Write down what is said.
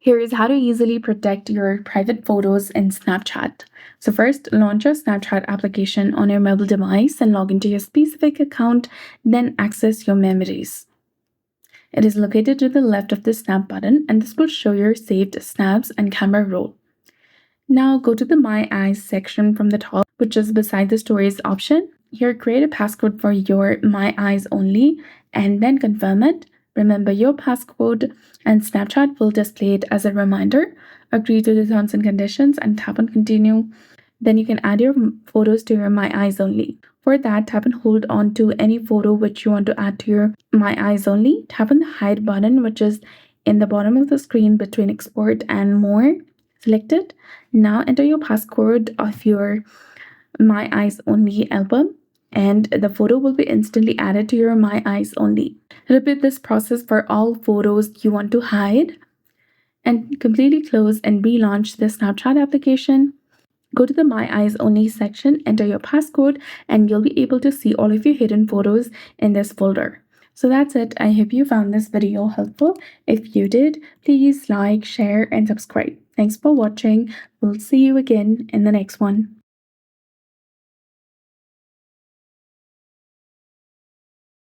Here is how to easily protect your private photos in Snapchat. So first, launch your Snapchat application on your mobile device and log into your specific account, then access your memories. It is located to the left of the Snap button, and this will show your saved snaps and camera roll. Now go to the My Eyes section from the top, which is beside the Stories option. Here, create a passcode for your My Eyes only and then confirm it. Remember your passcode, and Snapchat will display it as a reminder. Agree to the terms and conditions and tap on continue. Then you can add your photos to your My Eyes only. For that, tap and hold on to any photo which you want to add to your My Eyes only. Tap on the hide button, which is in the bottom of the screen between export and more. Select it. Now enter your passcode of your My Eyes Only album, and the photo will be instantly added to your My Eyes Only. Repeat this process for all photos you want to hide, and completely close and relaunch the Snapchat application. Go to the My Eyes Only section, enter your passcode, and you'll be able to see all of your hidden photos in this folder. So that's it. I hope you found this video helpful. If you did, please like, share, and subscribe. Thanks for watching. We'll see you again in the next one.